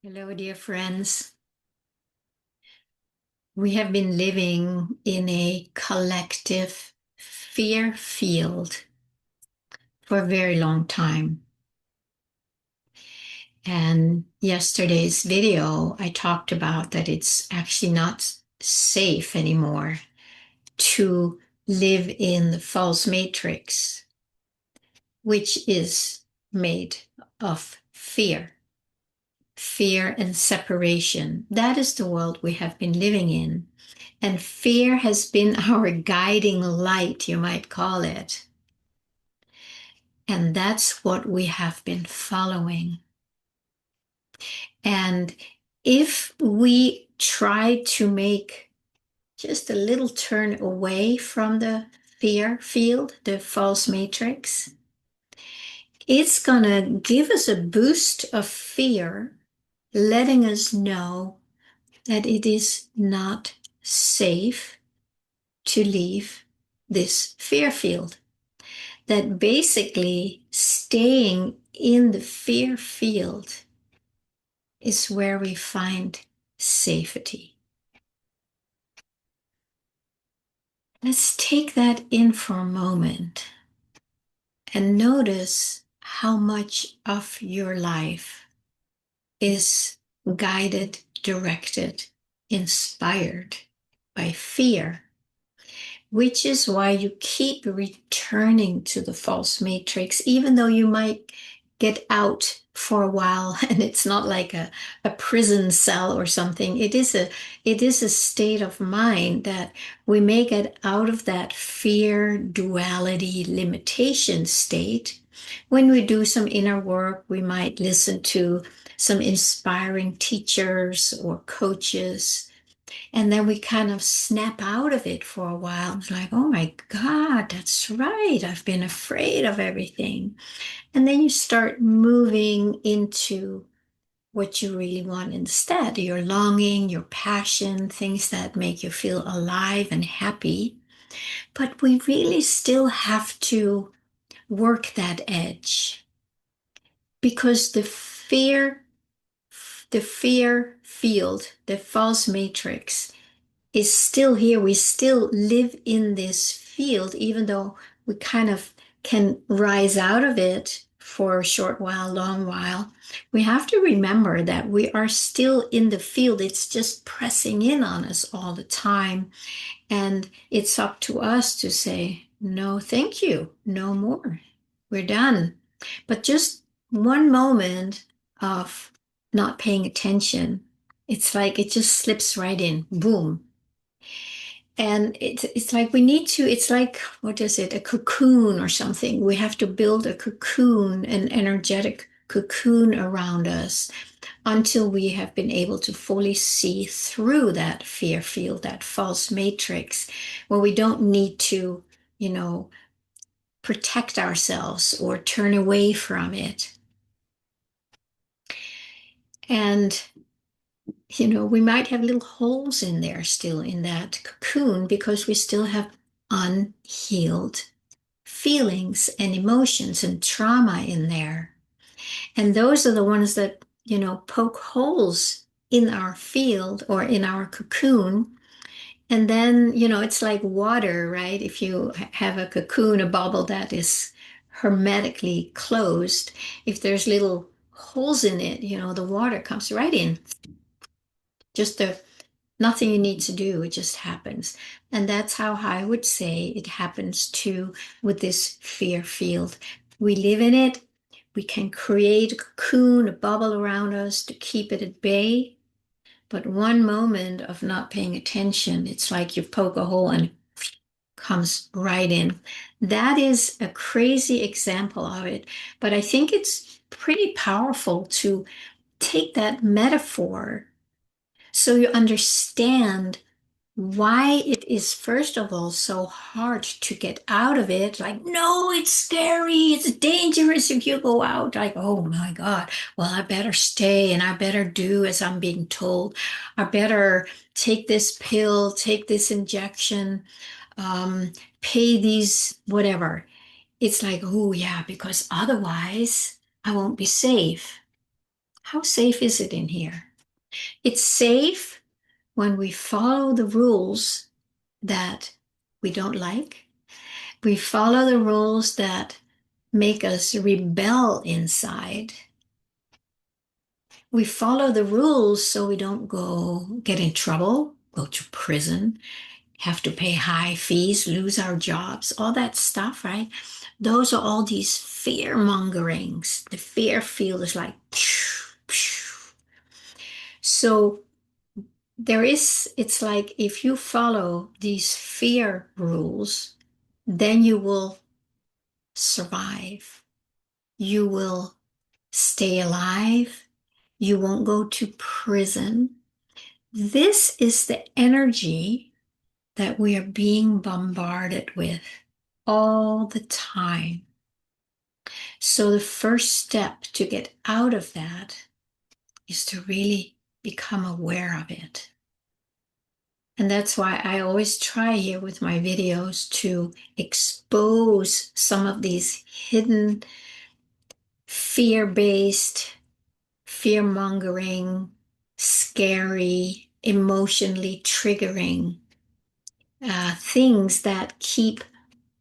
Hello, dear friends. We have been living in a collective fear field for a very long time. And yesterday's video, I talked about that it's actually not safe anymore to live in the false matrix, which is made of fear and separation. That is the world we have been living in. And fear has been our guiding light, you might call it. And that's what we have been following. And if we try to make just a little turn away from the fear field, the false matrix, it's going to give us a boost of fear, letting us know that it is not safe to leave this fear field. That basically staying in the fear field is where we find safety. Let's take that in for a moment and notice how much of your life is guided, directed, inspired by fear, which is why you keep returning to the false matrix, even though you might get out for a while and it's not like a prison cell or something. It is a state of mind that we may get out of that fear, duality, limitation state. When we do some inner work, we might listen to some inspiring teachers or coaches, and then we kind of snap out of it for a while. It's like, oh my God, that's right. I've been afraid of everything. And then you start moving into what you really want instead, your longing, your passion, things that make you feel alive and happy. But we really still have to work that edge because the fear field, the false matrix, is still here. We still live in this field, even though we kind of can rise out of it for a short while, long while. We have to remember that we are still in the field. It's just pressing in on us all the time. And it's up to us to say, no, thank you, no more. We're done. But just one moment of not paying attention, it's like it just slips right in, boom. And it's like we need to, it's like, what is it, a cocoon or something. We have to build a cocoon, an energetic cocoon around us until we have been able to fully see through that fear field, that false matrix, where we don't need to, you know, protect ourselves or turn away from it. And we might have little holes in there still in that cocoon because we still have unhealed feelings and emotions and trauma in there. And those are the ones that, poke holes in our field or in our cocoon. And then, it's like water, right? If you have a cocoon, a bubble that is hermetically closed, if there's little holes in it, the water comes right in. Just the Nothing you need to do, it just happens. And that's how I would say it happens too with this fear field. We live in it. We can create a cocoon, a bubble around us to keep it at bay. But one moment of not paying attention, it's like you poke a hole and comes right in. That is a crazy example of it. But I think it's pretty powerful to take that metaphor so you understand why it is, first of all, so hard to get out of it. Like, no, it's scary, it's dangerous if you go out. Like, oh my God, well, I better stay and I better do as I'm being told. I better take this pill, take this injection, pay these, whatever. It's like, oh yeah, because otherwise I won't be safe. How safe is it in here? It's safe when we follow the rules that we don't like. We follow the rules that make us rebel inside. We follow the rules so we don't go get in trouble, go to prison, have to pay high fees, lose our jobs, all that stuff, right? Those are all these fear mongerings. The fear field is like, phew, phew. So it's like if you follow these fear rules, then you will survive. You will stay alive. You won't go to prison. This is the energy that we are being bombarded with all the time. So the first step to get out of that is to really become aware of it. And that's why I always try here with my videos to expose some of these hidden fear-based, fear-mongering, scary, emotionally triggering things that keep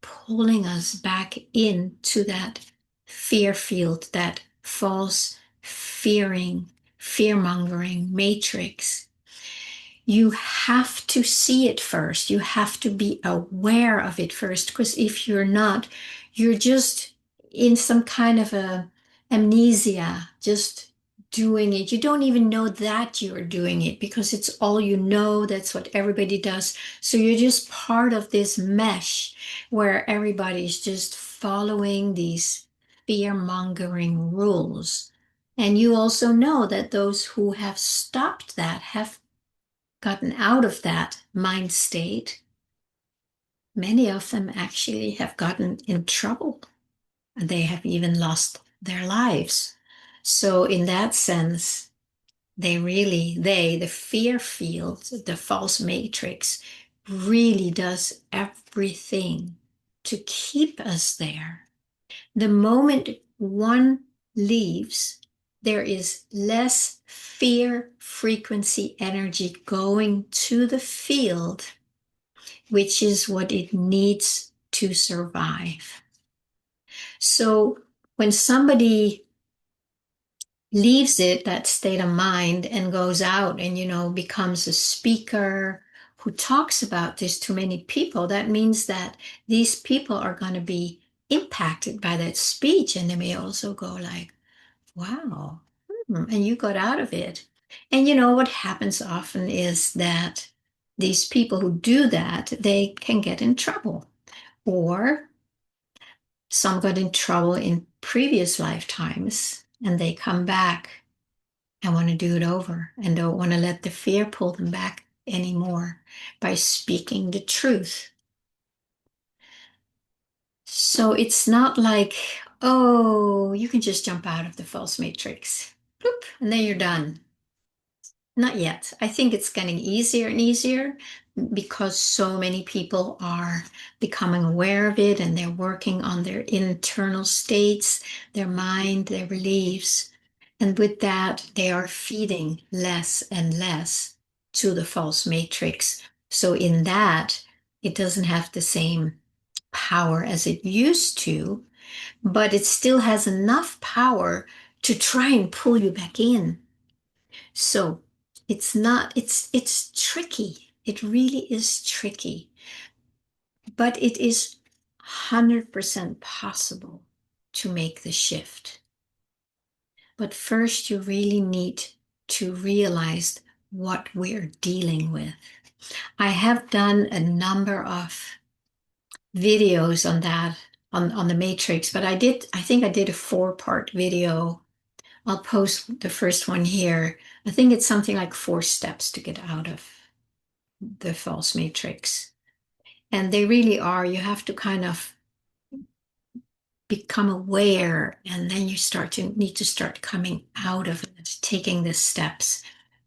pulling us back into that fear field, that false fearing, fear-mongering matrix. You have to see it first. You have to be aware of it first, because if you're not, you're just in some kind of a amnesia, just doing it. You don't even know that you're doing it because it's all you know. That's what everybody does. So you're just part of this mesh where everybody's just following these fear-mongering rules. And you also know that those who have stopped that have gotten out of that mind state, many of them actually have gotten in trouble. They have even lost their lives. So in that sense, the fear field, the false matrix, really does everything to keep us there. The moment one leaves, there is less fear frequency energy going to the field, which is what it needs to survive. So when somebody leaves it, that state of mind, and goes out and, becomes a speaker who talks about this to many people, that means that these people are going to be impacted by that speech. And they may also go like, wow, and you got out of it. And what happens often is that these people who do that, they can get in trouble. Or some got in trouble in previous lifetimes and they come back and want to do it over and don't want to let the fear pull them back anymore by speaking the truth. So it's not like, oh, you can just jump out of the false matrix, bloop, and then you're done. Not yet. I think it's getting easier and easier because so many people are becoming aware of it and they're working on their internal states, their mind, their beliefs. And with that, they are feeding less and less to the false matrix. So in that, it doesn't have the same power as it used to, but it still has enough power to try and pull you back in. So it's tricky. It really is tricky, but it is 100% possible to make the shift. But first, you really need to realize what we're dealing with. I have done a number of videos on that, on the matrix, but I think I did a 4-part video. I'll post the first one here. I think it's something like 4 steps to get out of the false matrix. And they really are, you have to kind of become aware, and then you need to start coming out of it, taking the steps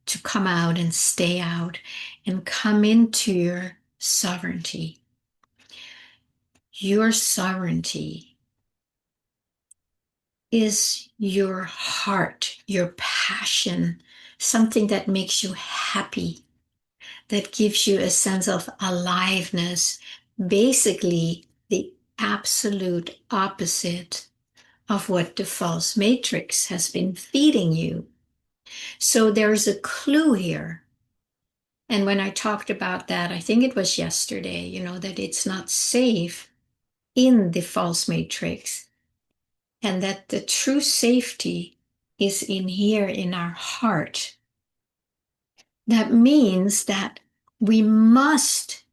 to come out and stay out and come into your sovereignty. Your sovereignty is your heart, your passion, something that makes you happy, that gives you a sense of aliveness, basically the absolute opposite of what the false matrix has been feeding you. So there's a clue here. And when I talked about that, I think it was yesterday, that it's not safe in the false matrix, and that the true safety is in here in our heart. That means that we must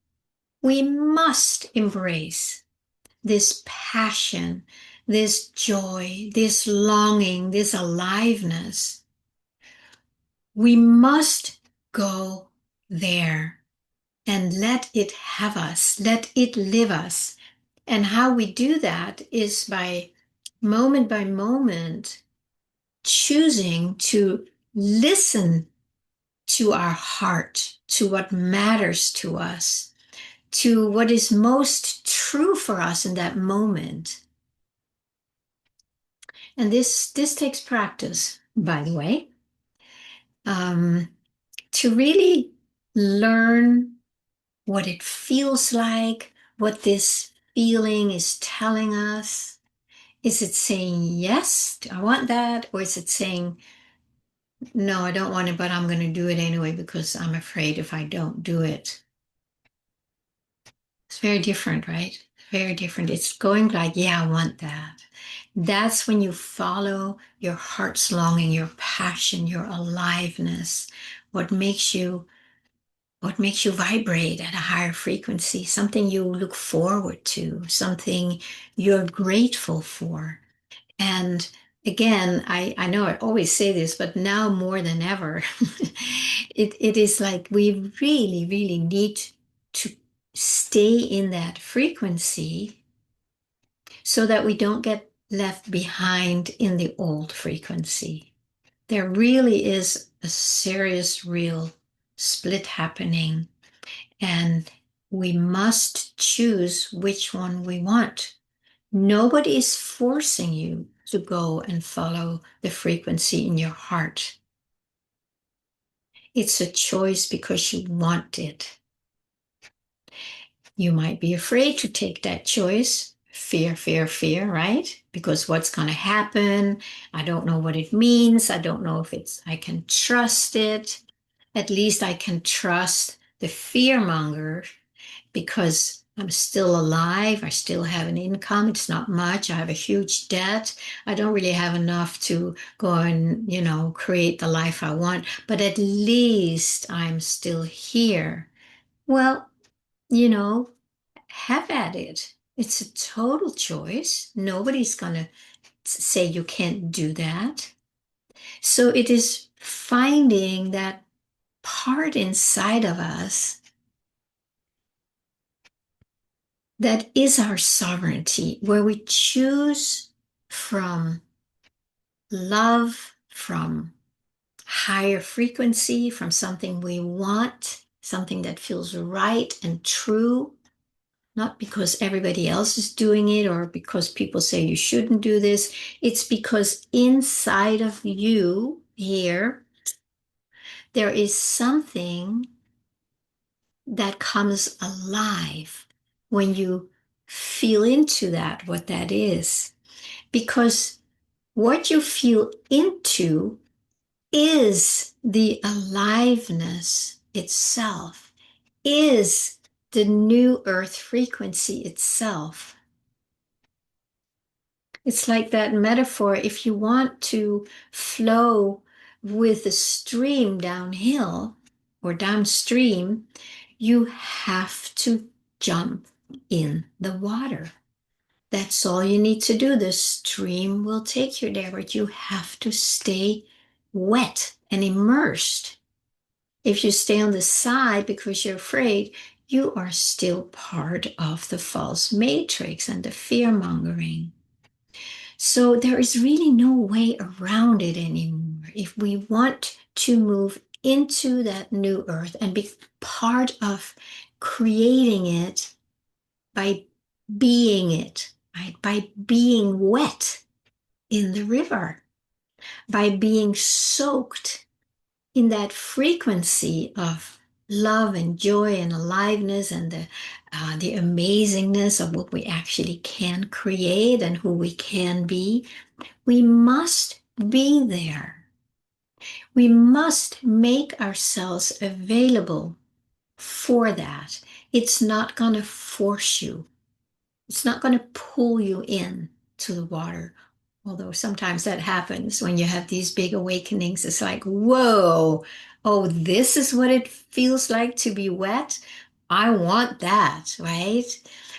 embrace this passion, this joy, this longing, this aliveness. We must go there and let it have us, let it live us. And how we do that is by moment choosing to listen to our heart, to what matters to us, to what is most true for us in that moment. And this takes practice, by the way, to really learn what it feels like, what this feeling is telling us. Is it saying, yes, I want that? Or is it saying, no, I don't want it, but I'm going to do it anyway because I'm afraid if I don't do it? It's very different, right? Very different. It's going like, yeah, I want that. That's when you follow your heart's longing, your passion, your aliveness, what makes you vibrate at a higher frequency, something you look forward to, something you're grateful for. And again, I know I always say this, but now more than ever, it is like we really, really need to stay in that frequency so that we don't get left behind in the old frequency. There really is a serious, real split happening, and we must choose which one we want. Nobody is forcing you to go and follow the frequency in your heart. It's a choice because you want it. You might be afraid to take that choice. Fear, right? Because what's going to happen? I don't know what it means. I don't know if I can trust it. At least I can trust the fearmonger because I'm still alive. I still have an income. It's not much. I have a huge debt. I don't really have enough to go and, create the life I want, but at least I'm still here. Well, you know, have at it. It's a total choice. Nobody's going to say you can't do that. So it is finding that part inside of us that is our sovereignty, where we choose from love, from higher frequency, from something we want, something that feels right and true, not because everybody else is doing it or because people say you shouldn't do this. It's because inside of you here, there is something that comes alive when you feel into that, what that is. Because what you feel into is the aliveness itself, is the new earth frequency itself. It's like that metaphor. If you want to flow with the stream downhill or downstream, you have to jump in the water. That's all you need to do. The stream will take you there, but you have to stay wet and immersed. If you stay on the side because you're afraid, you are still part of the false matrix and the fear mongering. So there is really no way around it anymore. If we want to move into that new earth and be part of creating it by being it, right? By being wet in the river by being soaked in that frequency of love and joy and aliveness and the amazingness of what we actually can create and who we can be. We must be there. We must make ourselves available for that. It's not going to force you. It's not going to pull you in to the water. Although sometimes that happens when you have these big awakenings. It's like, whoa, oh, this is what it feels like to be wet. I want that, right?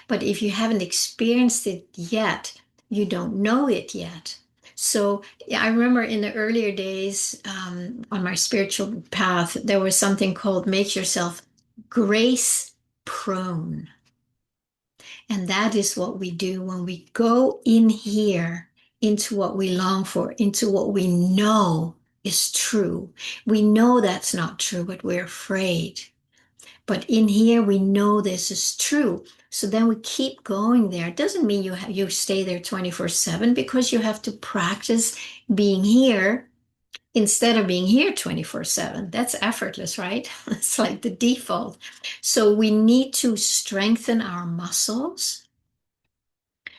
But if you haven't experienced it yet, you don't know it yet. So yeah, I remember in the earlier days on my spiritual path, there was something called make yourself grace prone. And that is what we do when we go in here into what we long for, into what we know is true. We know that's not true, but we're afraid. But in here, we know this is true. So then we keep going there. It doesn't mean you stay there 24/7 because you have to practice being here instead of being here 24/7. That's effortless, right? It's like the default. So we need to strengthen our muscles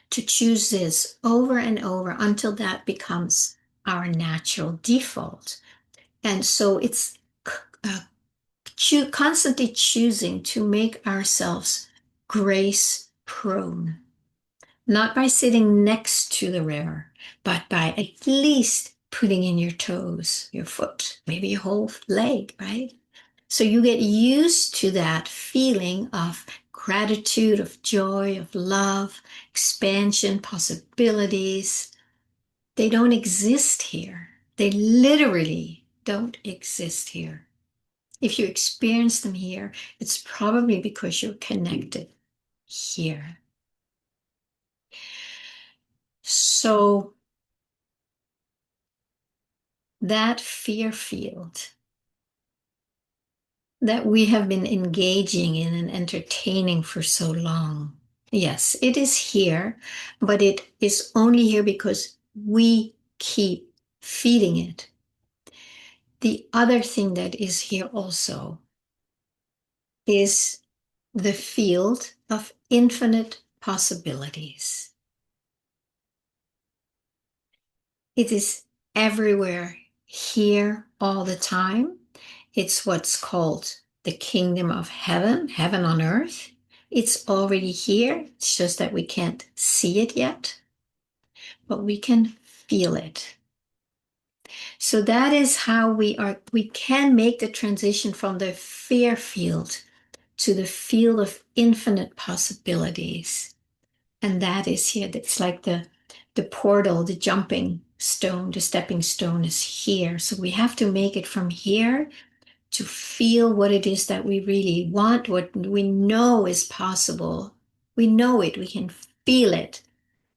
to choose this over and over until that becomes our natural default. And so it's uh, constantly choosing to make ourselves grace prone, not by sitting next to the river, but by at least putting in your toes, your foot, maybe your whole leg, right? So you get used to that feeling of gratitude, of joy, of love, expansion, possibilities. They don't exist here. They literally don't exist here. If you experience them here, it's probably because you're connected here. So that fear field that we have been engaging in and entertaining for so long. Yes, it is here, but it is only here because we keep feeding it. The other thing that is here also is the field of infinite possibilities. It is everywhere, here all the time. It's what's called the kingdom of heaven, heaven on earth. It's already here. It's just that we can't see it yet, but we can feel it. So that is how we can make the transition from the fear field to the field of infinite possibilities. And that is here. It's like the portal, the jumping stone, the stepping stone is here. So we have to make it from here to feel what it is that we really want, what we know is possible. We know it, we can feel it.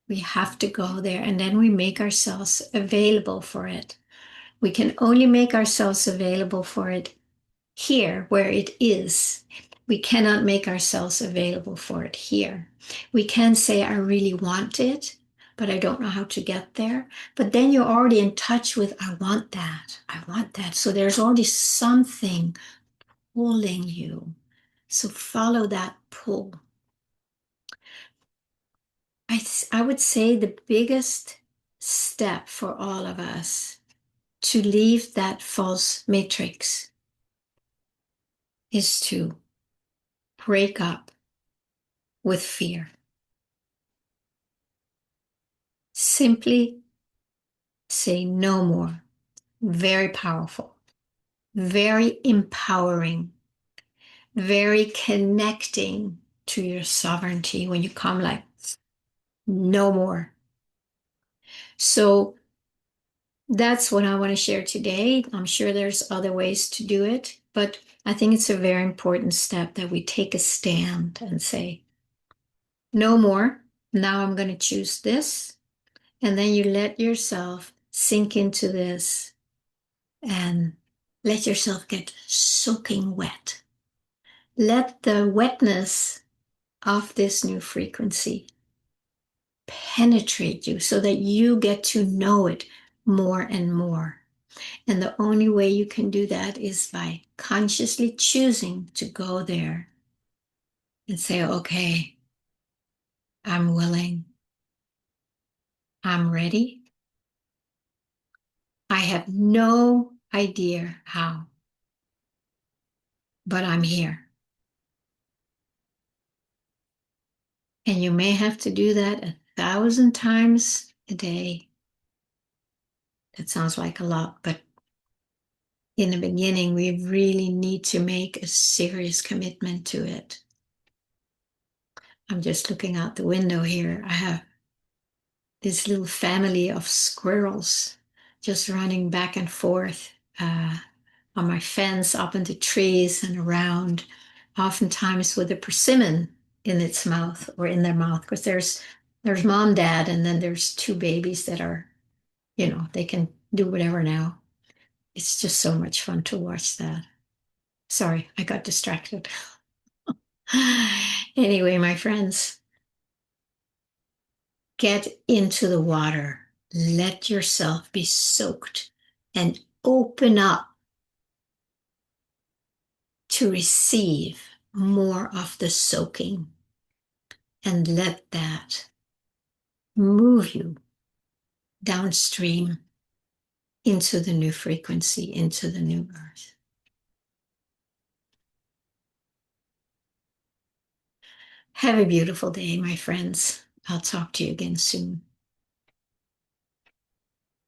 We have to go there, and then we make ourselves available for it. We can only make ourselves available for it here where it is. We cannot make ourselves available for it here. We can say, I really want it, but I don't know how to get there. But then you're already in touch with, I want that. I want that. So there's already something pulling you. So follow that pull. I would say the biggest step for all of us to leave that false matrix is to break up with fear. Simply say no more. Very powerful, very empowering, very connecting to your sovereignty when you come like, no more. So that's what I want to share today. I'm sure there's other ways to do it, but I think it's a very important step that we take a stand and say, no more. Now I'm going to choose this. And then you let yourself sink into this and let yourself get soaking wet. Let the wetness of this new frequency penetrate you so that you get to know it more and more. And the only way you can do that is by consciously choosing to go there and say, okay, I'm willing, I'm ready. I have no idea how, but I'm here. And you may have to do that 1,000 times a day. That sounds like a lot, but in the beginning, we really need to make a serious commitment to it. I'm just looking out the window here. I have this little family of squirrels just running back and forth on my fence, up in the trees and around, oftentimes with a persimmon in its mouth or in their mouth, because there's mom, dad, and then there's two babies that are, they can do whatever now. It's just so much fun to watch that. Sorry, I got distracted. Anyway, my friends, get into the water. Let yourself be soaked and open up to receive more of the soaking, and let that move you downstream into the new frequency, into the new earth. Have a beautiful day, my friends. I'll talk to you again soon.